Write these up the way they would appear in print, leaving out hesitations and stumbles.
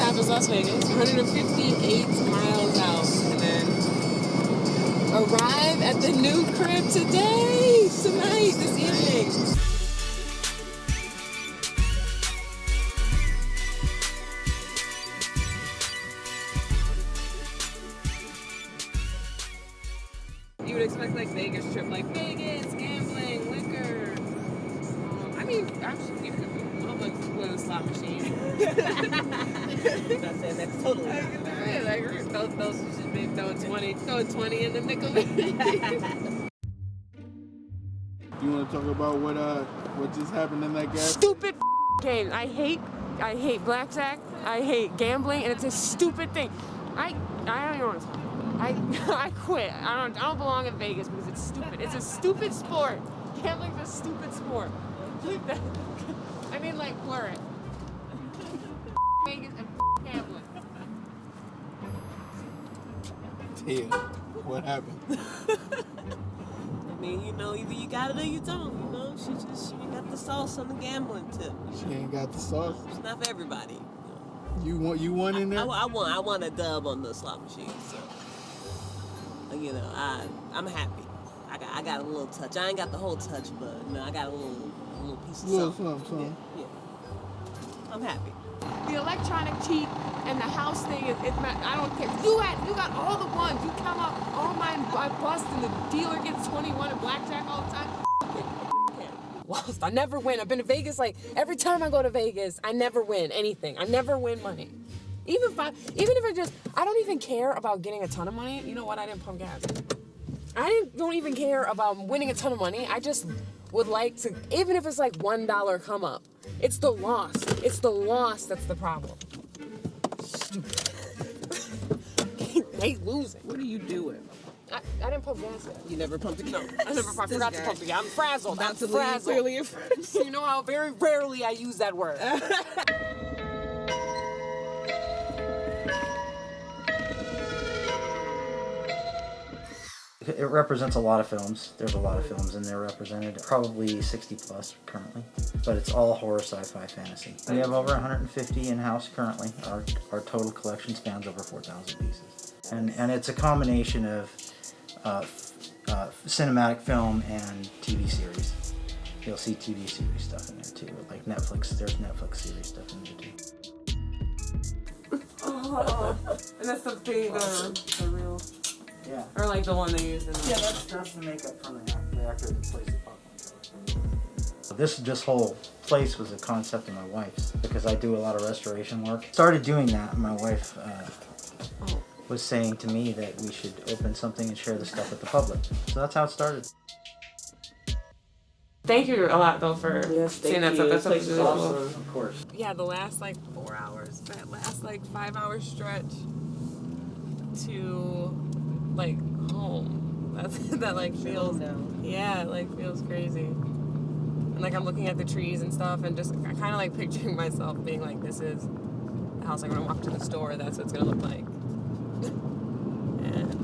stop is Las Vegas, 158 miles out, and then arrive at the new crib tonight, this evening. You would expect like Vegas trip, like Vegas, gambling, liquor. I mean, actually, you could with a slot machine. That's totally I agree. Those should be throw 20 in the nickel. You want to talk about what just happened in that gas? Stupid game. I hate blackjack. I hate gambling, and it's a stupid thing. I don't even want to talk. I quit. I don't belong in Vegas because it's stupid. It's a stupid sport. Gambling's a stupid sport. Leave that. I mean, like, blur it. Vegas and gambling. Damn. What happened? I mean, either you got it or you don't. She got the sauce on the gambling tip. She ain't got the sauce. It's not for everybody. You won in there? I won a dub on the slot machine, so I'm happy. I got a little touch. I ain't got the whole touch, but I got a little piece of something. Yeah. I'm happy. The electronic cheat and the house thing it's not, I don't care. You got all the ones. You come up, all mine I bust and the dealer gets 21 and blackjack all the time. Lost. I never win. I've been to Vegas like every time I go to Vegas, I never win anything. I never win money. Even if I don't even care about getting a ton of money. You know what? I didn't pump gas. Don't even care about winning a ton of money. I just would like to, even if it's like $1 come up. It's the loss. It's the loss that's the problem. Stupid. I hate losing. What are you doing? I didn't pump gas yet. You never pumped it? No, I forgot to pump the gas. I'm frazzled. I'm frazzled. Clearly you're frazzled. You know how very rarely I use that word. It represents a lot of films. There's a lot of films in there represented, probably 60 plus currently, but it's all horror, sci-fi, fantasy. We have over 150 in-house currently. Our total collection spans over 4,000 pieces. And it's a combination of cinematic film and TV series. You'll see TV series stuff in there too, like Netflix. There's Netflix series stuff in there too. Oh, and that's the big, the real. Yeah. Or like the one they used in the... Yeah, that's the makeup from the actor that plays the popcorn. This whole place was a concept of my wife's because I do a lot of restoration work. Started doing that, and my wife was saying to me that we should open something and share the stuff with the public. So that's how it started. Thank you a lot though for seeing that stuff. That's really awesome. cool. Of course. Yeah, the last like 4 hours, that last like 5 hour stretch to like home. That like feels feels crazy. And like I'm looking at the trees and stuff and just kind of like picturing myself being like, this is the house. Like when I walk to the store, that's what it's gonna look like. and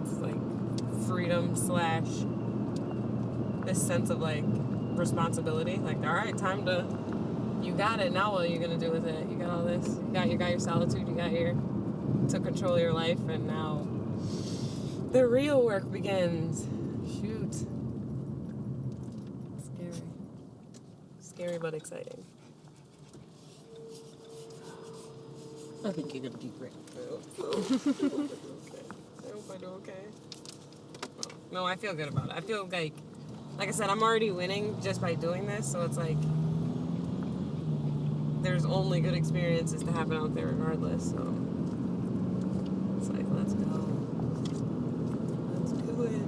it's like freedom / this sense of like responsibility. Like, all right, time to, you got it. Now what are you gonna do with it? You got all this. You got your solitude. Took control of your life, and now the real work begins. Shoot. Scary but exciting. I think you're gonna do great. I hope I do okay. No, I feel good about it. I feel like I said, I'm already winning just by doing this, so it's like there's only good experiences to happen out there regardless, so it's like, let's go. Let's do it.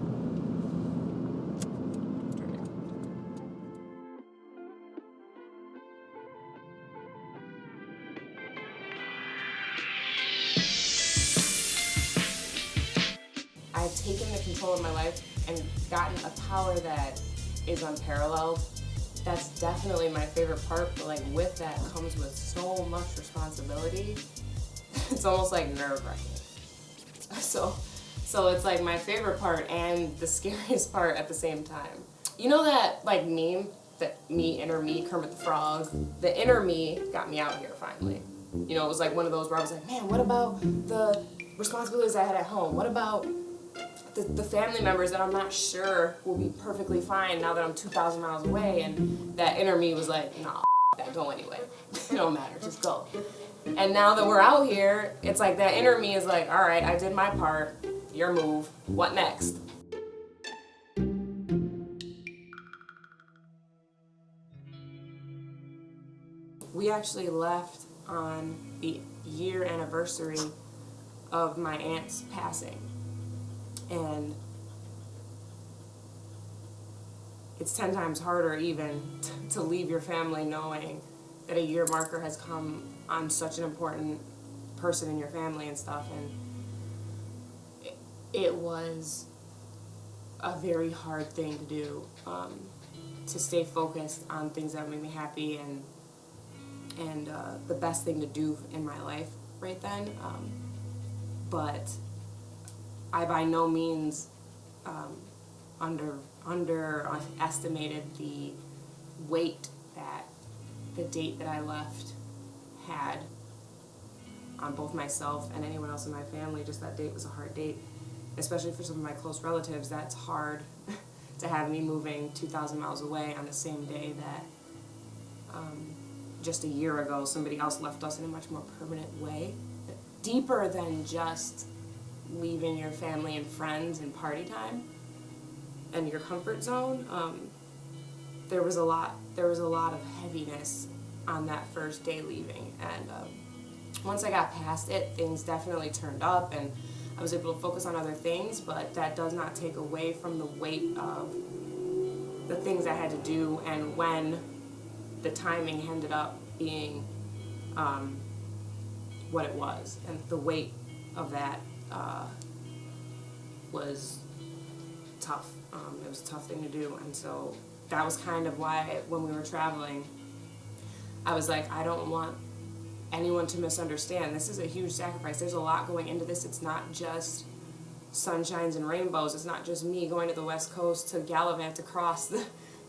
I've taken the control of my life and gotten a power that is unparalleled. That's definitely my favorite part, but like with that comes with so much responsibility. It's almost like nerve-wracking. So it's like my favorite part and the scariest part at the same time. You know that like meme inner me, Kermit the Frog, the inner me got me out here finally. You know, it was like one of those where I was like, man, what about the responsibilities I had at home? What about the family members that I'm not sure will be perfectly fine now that I'm 2,000 miles away? And that inner me was like, nah, that, go anyway. It don't matter, just go. And now that we're out here, it's like that inner me is like, all right, I did my part, your move, what next? We actually left on the year anniversary of my aunt's passing. And it's 10 times harder even to leave your family knowing that a year marker has come on such an important person in your family and stuff. And it was a very hard thing to do, to stay focused on things that made me happy and the best thing to do in my life right then. But I by no means underestimated the weight that the date that I left had on both myself and anyone else in my family. Just that date was a hard date, especially for some of my close relatives. That's hard to have me moving 2,000 miles away on the same day that just a year ago somebody else left us in a much more permanent way, deeper than just leaving your family and friends and party time and your comfort zone. There was a lot of heaviness on that first day leaving, and once I got past it, things definitely turned up and I was able to focus on other things, but that does not take away from the weight of the things I had to do and when the timing ended up being what it was, and the weight of that was tough. It was a tough thing to do, and so that was kind of why when we were traveling, I was like, I don't want anyone to misunderstand. This is a huge sacrifice. There's a lot going into this. It's not just sunshines and rainbows. It's not just me going to the West Coast to gallivant across the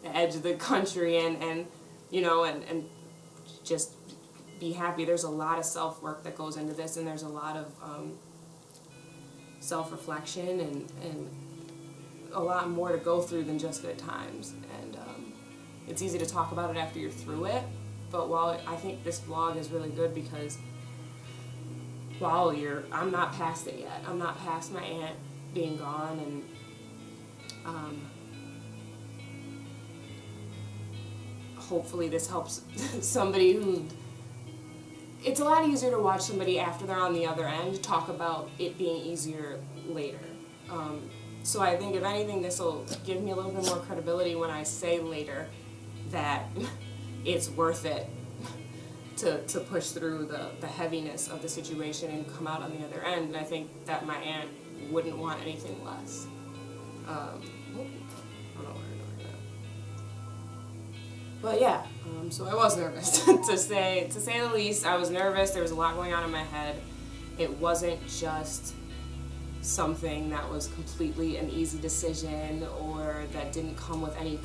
edge of the country and you know, and just be happy. There's a lot of self-work that goes into this, and there's a lot of self-reflection and a lot more to go through than just good times. And it's easy to talk about it after you're through it, but while I think this vlog is really good because while I'm not past it yet. I'm not past my aunt being gone, and hopefully this helps somebody who, it's a lot easier to watch somebody after they're on the other end talk about it being easier later. So I think if anything, this will give me a little bit more credibility when I say later that it's worth it to push through the heaviness of the situation and come out on the other end. And I think that my aunt wouldn't want anything less. I don't know where I'm going now. But yeah, so I was nervous to say the least. I was nervous. There was a lot going on in my head. It wasn't just something that was completely an easy decision or that didn't come with any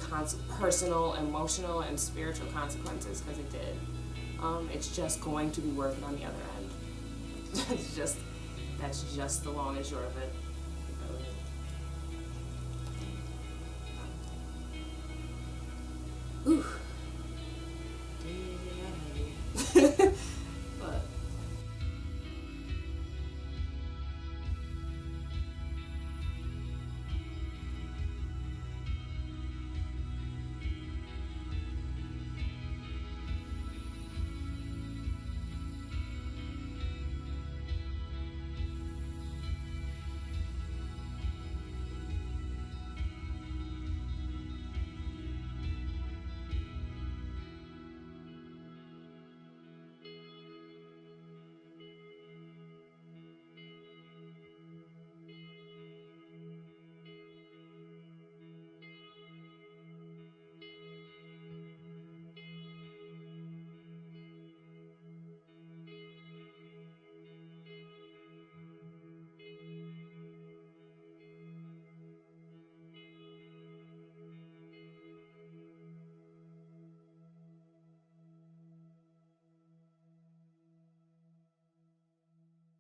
personal, emotional, and spiritual consequences, because it did. It's just going to be worth it on the other end. That's just the long and short of it.